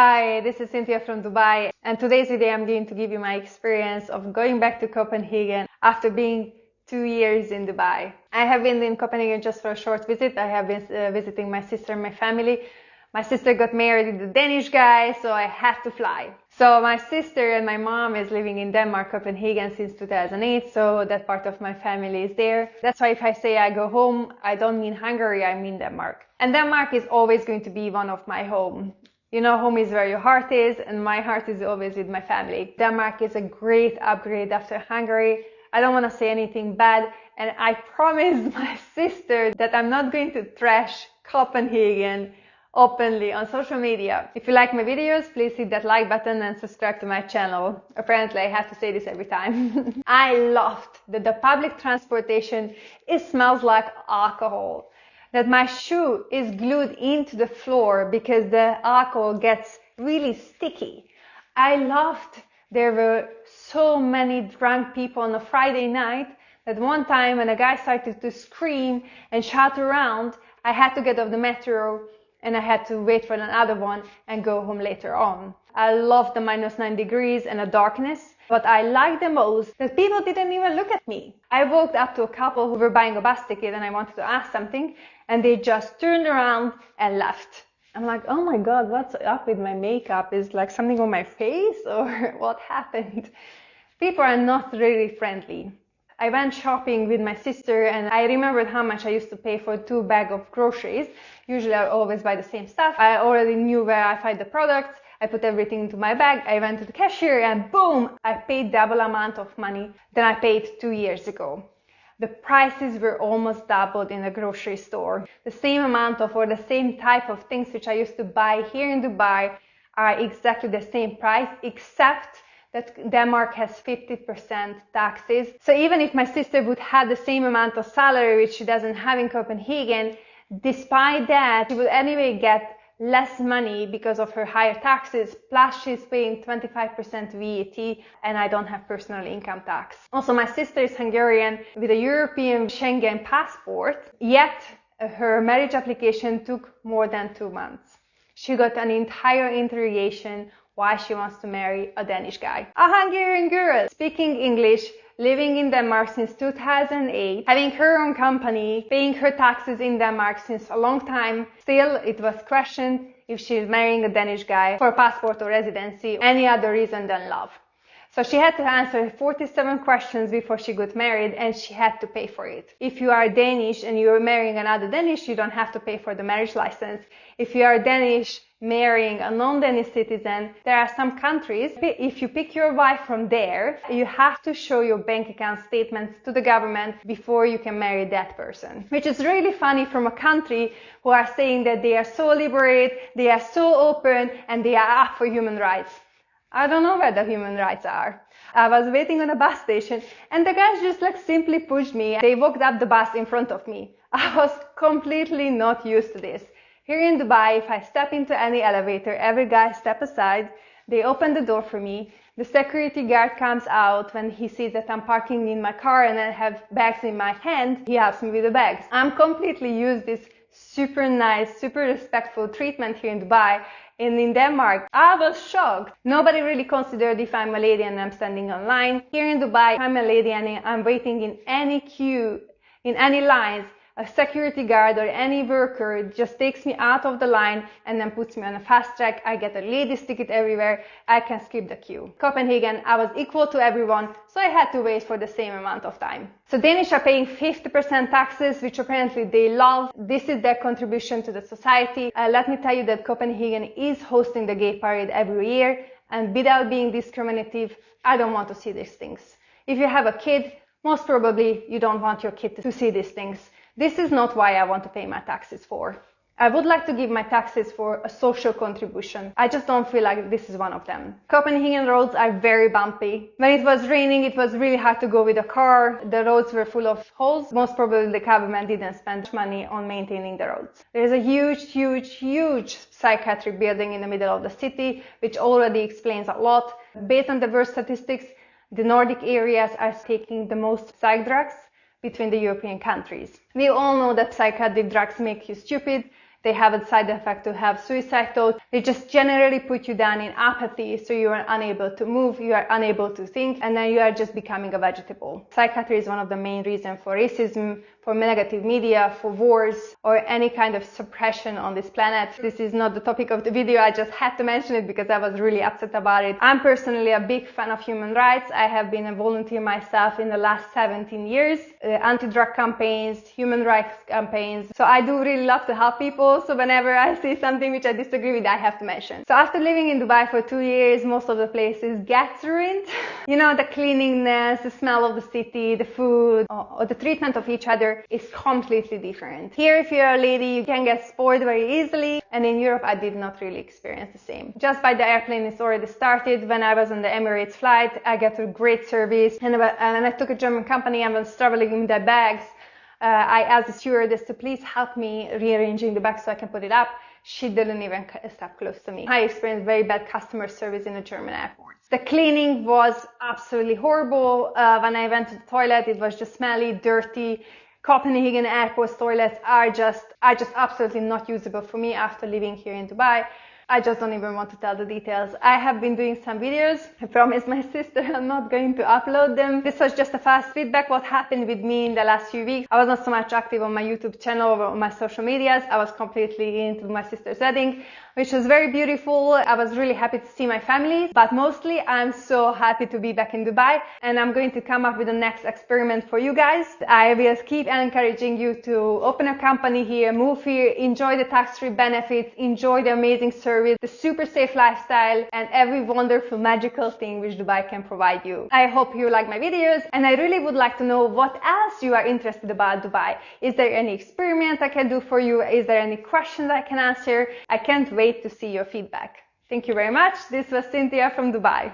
Hi, this is Cintia from Dubai, and today's video I'm going to give you my experience of going back to Copenhagen after being 2 years in Dubai. I have been in Copenhagen just for a short visit. I have been visiting my sister and my family. My sister got married with a Danish guy, so I had to fly. So my sister and my mom is living in Denmark, Copenhagen since 2008, so that part of my family is there. That's why if I say I go home, I don't mean Hungary, I mean Denmark. And Denmark is always going to be one of my home. You know, home is where your heart is, and my heart is always with my family. Denmark is a great upgrade after Hungary. I don't want to say anything bad, and I promised my sister that I'm not going to trash Copenhagen openly on social media. If you like my videos, please hit that like button and subscribe to my channel. Apparently, I have to say this every time. I loved that the public transportation, it smells like alcohol. That my shoe is glued into the floor because the alcohol gets really sticky. I loved there were so many drunk people on a Friday night that one time when a guy started to scream and shout around, I had to get off the metro and I had to wait for another one and go home later on. I loved the -9 degrees and the darkness, but I liked the most that people didn't even look at me. I walked up to a couple who were buying a bus ticket and I wanted to ask something, and they just turned around and left. I'm like, oh my God, what's up with my makeup? Is like something on my face or what happened? People are not really friendly. I went shopping with my sister and I remembered how much I used to pay for 2 bags of groceries. Usually I always buy the same stuff. I already knew where I find the products. I put everything into my bag. I went to the cashier and boom, I paid double amount of money than I paid 2 years ago. The prices were almost doubled in a grocery store. The same amount of or the same type of things which I used to buy here in Dubai are exactly the same price, except that Denmark has 50% taxes. So even if my sister would have the same amount of salary which she doesn't have in Copenhagen, despite that, she would anyway get less money because of her higher taxes, plus she's paying 25% VAT and I don't have personal income tax. Also, my sister is Hungarian with a European Schengen passport, yet her marriage application took more than 2 months. She got an entire interrogation why she wants to marry a Danish guy. A Hungarian girl speaking English, living in Denmark since 2008, having her own company, paying her taxes in Denmark since a long time. Still, it was questioned if she is marrying a Danish guy for passport or residency, any other reason than love. So she had to answer 47 questions before she got married and she had to pay for it. If you are Danish and you're marrying another Danish, you don't have to pay for the marriage license. If you are Danish marrying a non-Danish citizen, there are some countries, if you pick your wife from there, you have to show your bank account statements to the government before you can marry that person. Which is really funny from a country who are saying that they are so liberate, they are so open, and they are up for human rights. I don't know where the human rights are. I was waiting on a bus station and the guys just like simply pushed me. They walked up the bus in front of me. I was completely not used to this. Here in Dubai, if I step into any elevator, every guy step aside, they open the door for me. The security guard comes out when he sees that I'm parking in my car and I have bags in my hand. He helps me with the bags. I'm completely used to this super nice, super respectful treatment here in Dubai. And in Denmark, I was shocked. Nobody really considered if I'm a lady and I'm standing in line. Here in Dubai, if I'm a lady and I'm waiting in any queue, in any lines, a security guard or any worker just takes me out of the line and then puts me on a fast track. I get a ladies ticket everywhere. I can skip the queue. Copenhagen, I was equal to everyone, so I had to wait for the same amount of time. So Danish are paying 50% taxes, which apparently they love. This is their contribution to the society. Let me tell you that Copenhagen is hosting the gay parade every year, and without being discriminative, I don't want to see these things. If you have a kid, most probably you don't want your kid to see these things. This is not why I want to pay my taxes for. I would like to give my taxes for a social contribution. I just don't feel like this is one of them. Copenhagen roads are very bumpy. When it was raining, it was really hard to go with a car. The roads were full of holes. Most probably the government didn't spend money on maintaining the roads. There is a huge psychiatric building in the middle of the city, which already explains a lot. Based on the worst statistics, the Nordic areas are taking the most psych drugs between the European countries. We all know that psychiatric drugs make you stupid. They have a side effect to have suicide thoughts. They just generally put you down in apathy, so you are unable to move, you are unable to think, and then you are just becoming a vegetable. Psychiatry is one of the main reasons for racism, for negative media, for wars, or any kind of suppression on this planet. This is not the topic of the video, I just had to mention it because I was really upset about it. I'm personally a big fan of human rights. I have been a volunteer myself in the last 17 years, anti-drug campaigns, human rights campaigns. So I do really love to help people, so whenever I see something which I disagree with, I have to mention. So after living in Dubai for 2 years, most of the places gets ruined. You know, the cleanliness, the smell of the city, the food, or the treatment of each other is completely different. Here, if you're a lady, you can get spoiled very easily, and in Europe I did not really experience the same. Just by the airplane is already started. When I was on the Emirates flight, I got a great service, and I took a German company and was traveling with their bags. I asked the stewardess to please help me rearranging the bag so I can put it up. She didn't even step close to me. I experienced very bad customer service in the German airports. The cleaning was absolutely horrible. When I went to the toilet, it was just smelly, dirty. Copenhagen airport toilets are just absolutely not usable for me after living here in Dubai. I just don't even want to tell the details. I have been doing some videos. I promised my sister I'm not going to upload them. This was just a fast feedback what happened with me in the last few weeks. I was not so much active on my YouTube channel or on my social medias. I was completely into my sister's wedding, which was very beautiful. I was really happy to see my family, but mostly I'm so happy to be back in Dubai, and I'm going to come up with the next experiment for you guys. I will keep encouraging you to open a company here, move here, enjoy the tax-free benefits, enjoy the amazing service, the super safe lifestyle, and every wonderful magical thing which Dubai can provide you. I hope you like my videos, and I really would like to know what else you are interested about Dubai. Is there any experiment I can do for you? Is there any questions I can answer? I can't wait to see your feedback. Thank you very much. This was Cintia from Dubai.